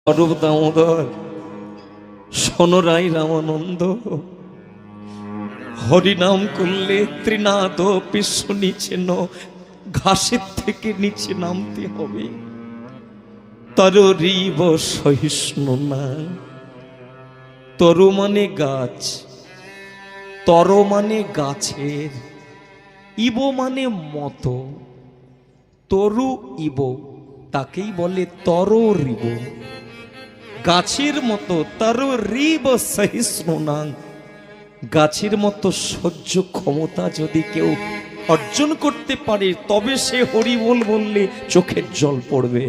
অরূপ দামোদর সোনরাই রামানন্দ হরিনাম করলে ত্রিনাদ বিশ্ব নিচে ঘাসের থেকে নিচে নামতে হবে। তররিব সহিষ্ণু না। তরু মানে গাছ, তর মানে গাছের, ইব মানে মতো, তরু ইব তাকেই বলে তররিব, গাছের মতো। তররিব সহিষ্ণু না, গাছের মতো সহ্য ক্ষমতা যদি কেউ অর্জন করতে পারে তবে সে হরি বললে চোখের জল পড়বে।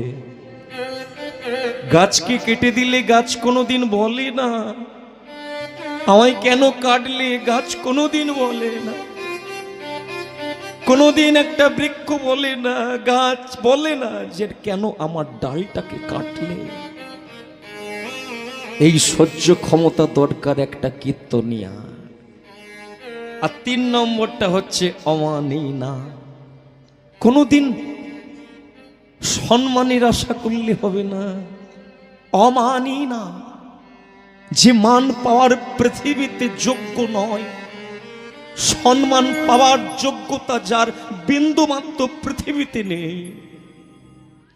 গাছকে কেটে দিলে গাছ কোনোদিন বলে না আমায় কেন কাটলে, গাছ কোনোদিন বলে না। কোনোদিন একটা বৃক্ষ বলে না, গাছ বলে না যে কেন আমার ডালটাকে কাটলে। এই সহ্য ক্ষমতা দরকার একটা কীর্তনিয়া। আর 3 নম্বরটা হচ্ছে অমানি না। কোনোদিন সম্মানের আশা করলে হবে না। অমানি না, যে মান পাওয়ার পৃথিবীতে যোগ্য নয়, সম্মান পাওয়ার যোগ্যতা যার বিন্দুমাত্র পৃথিবীতে নেই,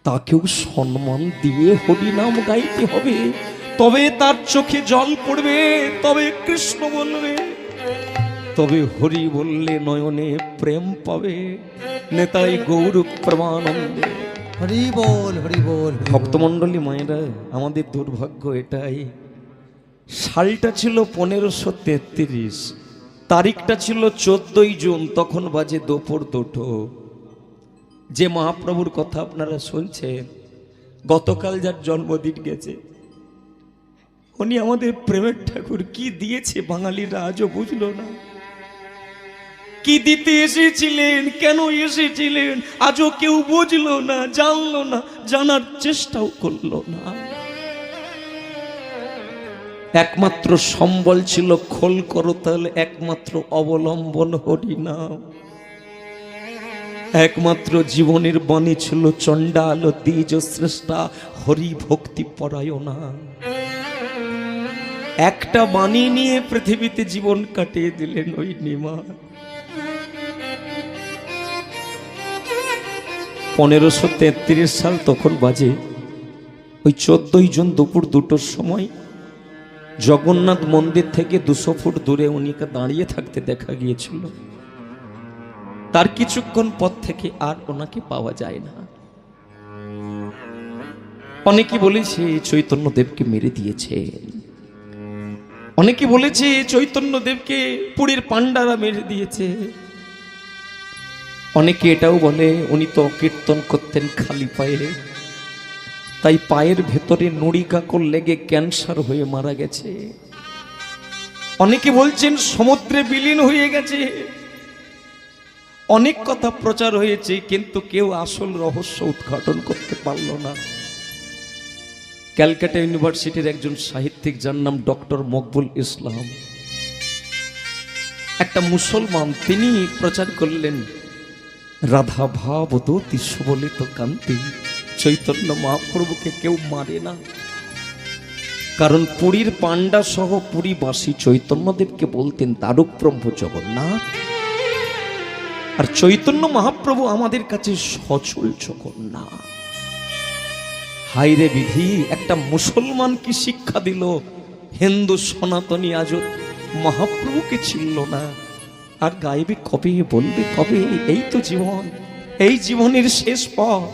তাকেও সম্মান দিয়ে হরিনাম গাইতে হবে। তবে তার চোখে জল পড়বে, তবে কৃষ্ণ বলবে, তবে হরি বললে নয়নে প্রেম পাবে। নেতাই গৌর প্রেমানন্দে হরি বল, হরি বল। ভক্তমণ্ডলী মায়েরা, আমাদের দুর্ভাগ্য এটাই, সালটা ছিল 1533, তারিখটা ছিল 14ই জুন, তখন বাজে দুপুর 2টো। যে মহাপ্রভুর কথা আপনারা শুনছেন, গতকাল যার জন্মদিন গেছে, উনি আমাদের প্রেমের ঠাকুর কি দিয়েছে বাঙালিরা আজও বুঝলো না। কি দিতে এসেছিলেন, কেন এসেছিলেন, আজও কেউ বুঝলো না, জানলো না, জানার চেষ্টাও করলো না। একমাত্র সম্বল ছিল খোল করতাল, একমাত্র অবলম্বন হরিনাম, একমাত্র জীবনের বাণী ছিল চণ্ডাল দ্বিজ শ্রেষ্ঠা হরি ভক্তি পরায়ণা। একটা বাণী নিয়ে পৃথিবীতে জীবন কাটিয়ে দিলেন ওই নিমা। 1533 সাল তখন বাজে ওই 14ই জুন দুপুর 2টোর সময় জগন্নাথ মন্দির থেকে 200 ফুট দূরে উনিকে দাঁড়িয়ে থাকতে দেখা গিয়েছিল। তার কিছুক্ষণ পর থেকে আর ওনাকে পাওয়া যায় না। অনেকে বলেছে চৈতন্য দেবকে মেরে দিয়েছে, অনেকে বলেছে চৈতন্য দেবকে পুরীর পান্ডারা মেরে দিয়েছে, অনেকে এটাও বলে উনি তো কীর্তন করতেন খালি পায়ে, তাই পায়ের ভেতরে নুড়ি কাকড় লেগে ক্যান্সার হয়ে মারা গেছে। অনেকে বলছেন সমুদ্রে বিলীন হয়ে গেছে। অনেক কথা প্রচার হয়েছে, কিন্তু কেউ আসল রহস্য উদ্ঘাটন করতে পারল না। ক্যালকাটা ইউনিভার্সিটির একজন সাহিত্যিক, যার নাম ডক্টর মকবুল ইসলাম, একটা মুসলমান, তিনি প্রচার করলেন রাধা ভাব দোতি সুবলিত কান্তি, চৈতন্য মহাপ্রভুকে কেউ মারে না। কারণ পুরীর পান্ডা সহ পুরীবাসী চৈতন্যদেবকে বলতেন দ্বারক ব্রহ্ম জগন্নাথ, আর চৈতন্য মহাপ্রভু আমাদের কাছে সচল জগন্নাথ। হাইরে বিধি, একটা মুসলমান কি শিক্ষা দিল, হিন্দু সনাতনী আজও মহাপ্রভুকে চিনল না। আর গাইবে কবে, বলবে কবে? এই তো জীবন, এই জীবনের শেষ পথ,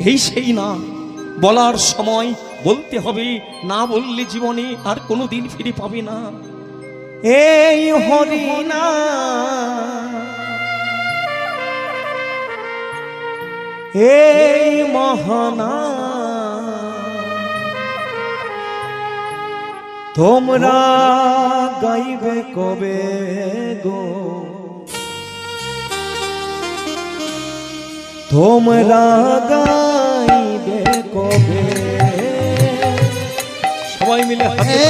এই সেই না, বলার সময় বলতে হবে, না বললে জীবনে আর কোনোদিন ফিরে পাবে না। এই হরিনা, এই মহানা, তোমরা গাইবে কবে গো, তোমরা গাইবে কবে? সবাই মিলে হাতে